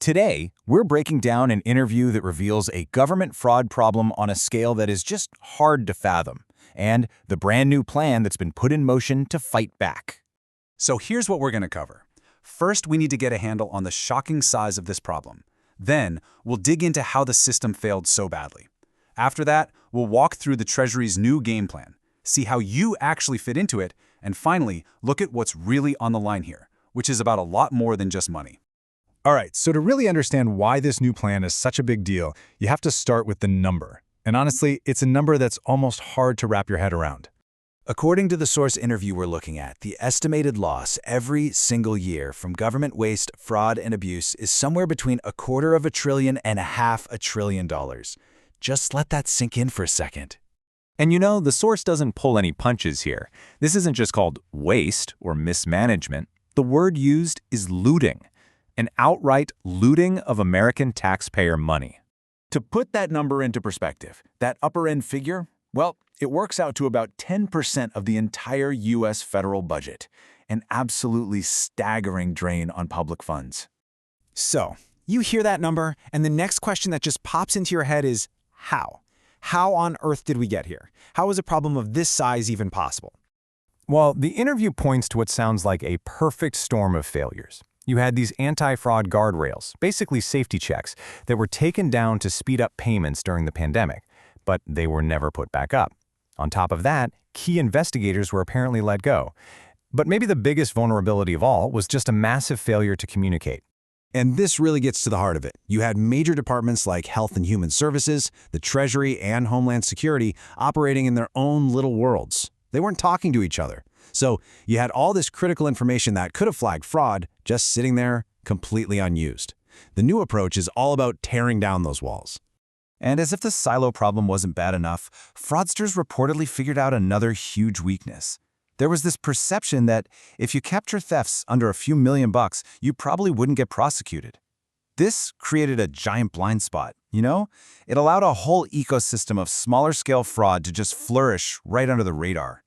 Today, we're breaking down an interview that reveals a government fraud problem on a scale that is just hard to fathom, and the brand new plan that's been put in motion to fight back. So here's what we're going to cover. First, we need to get a handle on the shocking size of this problem. Then, we'll dig into how the system failed so badly. After that, we'll walk through the Treasury's new game plan, see how you actually fit into it, and finally, look at what's really on the line here, which is about a lot more than just money. All right, so to really understand why this new plan is such a big deal, you have to start with the number. And honestly, it's a number that's almost hard to wrap your head around. According to the source interview we're looking at, the estimated loss every single year from government waste, fraud, and abuse is somewhere between $250 billion and $500 billion. Just let that sink in for a second. And you know, the source doesn't pull any punches here. This isn't just called waste or mismanagement. The word used is looting. An outright looting of American taxpayer money. To put that number into perspective, that upper-end figure, well, it works out to about 10% of the entire U.S. federal budget, an absolutely staggering drain on public funds. So, you hear that number, and the next question that just pops into your head is, how? How on earth did we get here? How is a problem of this size even possible? Well, the interview points to what sounds like a perfect storm of failures. You had these anti-fraud guardrails, basically safety checks, that were taken down to speed up payments during the pandemic, but they were never put back up. On top of that, key investigators were apparently let go. But maybe the biggest vulnerability of all was just a massive failure to communicate. And this really gets to the heart of it. You had major departments like Health and Human Services, the Treasury, and Homeland Security operating in their own little worlds. They weren't talking to each other. So you had all this critical information that could have flagged fraud just sitting there, completely unused. The new approach is all about tearing down those walls. And as if the silo problem wasn't bad enough, fraudsters reportedly figured out another huge weakness. There was this perception that if you kept your thefts under a few $1 million, you probably wouldn't get prosecuted. This created a giant blind spot, you know? It allowed a whole ecosystem of smaller-scale fraud to just flourish right under the radar.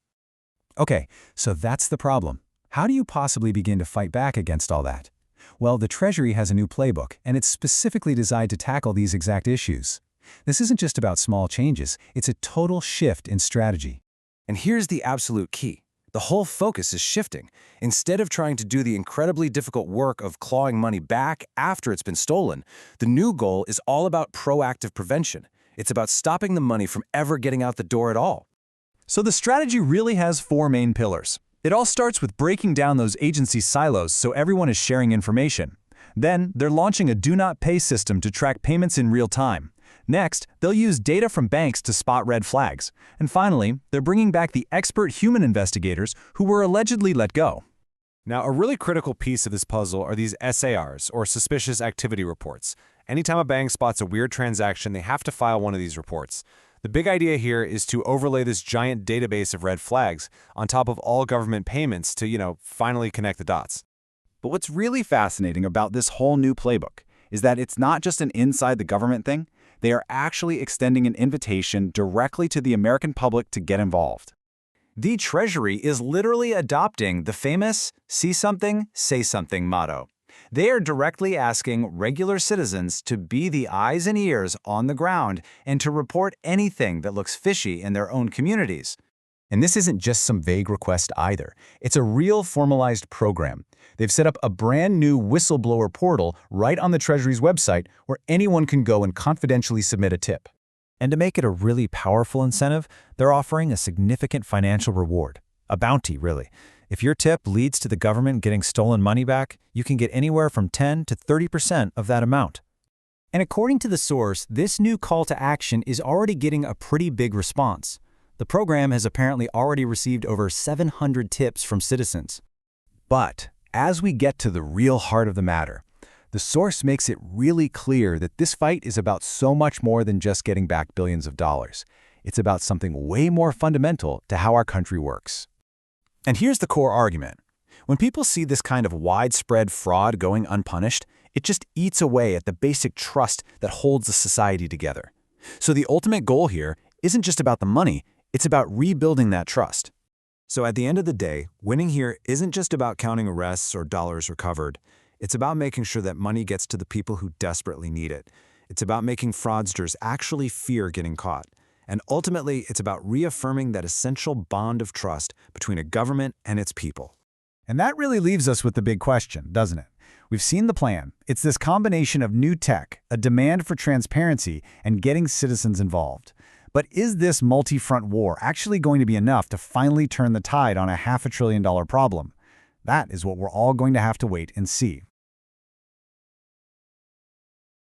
Okay, so that's the problem. How do you possibly begin to fight back against all that? Well, the Treasury has a new playbook, and it's specifically designed to tackle these exact issues. This isn't just about small changes, it's a total shift in strategy. And here's the absolute key. The whole focus is shifting. Instead of trying to do the incredibly difficult work of clawing money back after it's been stolen, the new goal is all about proactive prevention. It's about stopping the money from ever getting out the door at all. So the strategy really has 4 main pillars. It all starts with breaking down those agency silos so everyone is sharing information. Then, they're launching a do-not-pay system to track payments in real time. Next, they'll use data from banks to spot red flags. And finally, they're bringing back the expert human investigators who were allegedly let go. Now, a really critical piece of this puzzle are these SARs, or Suspicious Activity Reports. Anytime a bank spots a weird transaction, they have to file one of these reports. The big idea here is to overlay this giant database of red flags on top of all government payments to, finally connect the dots. But what's really fascinating about this whole new playbook is that it's not just an inside the government thing. They are actually extending an invitation directly to the American public to get involved. The Treasury is literally adopting the famous "see something, say something" motto. They are directly asking regular citizens to be the eyes and ears on the ground and to report anything that looks fishy in their own communities. And this isn't just some vague request either. It's a real formalized program. They've set up a brand new whistleblower portal right on the Treasury's website where anyone can go and confidentially submit a tip. And to make it a really powerful incentive, they're offering a significant financial reward. A bounty, really. If your tip leads to the government getting stolen money back, you can get anywhere from 10 to 30% of that amount. And according to the source, this new call to action is already getting a pretty big response. The program has apparently already received over 700 tips from citizens. But as we get to the real heart of the matter, the source makes it really clear that this fight is about so much more than just getting back billions of dollars. It's about something way more fundamental to how our country works. And here's the core argument. When people see this kind of widespread fraud going unpunished, it just eats away at the basic trust that holds the society together. So the ultimate goal here isn't just about the money, it's about rebuilding that trust. So at the end of the day, winning here isn't just about counting arrests or dollars recovered. It's about making sure that money gets to the people who desperately need it. It's about making fraudsters actually fear getting caught. And ultimately, it's about reaffirming that essential bond of trust between a government and its people. And that really leaves us with the big question, doesn't it? We've seen the plan. It's this combination of new tech, a demand for transparency, and getting citizens involved. But is this multi-front war actually going to be enough to finally turn the tide on a $500 billion problem? That is what we're all going to have to wait and see.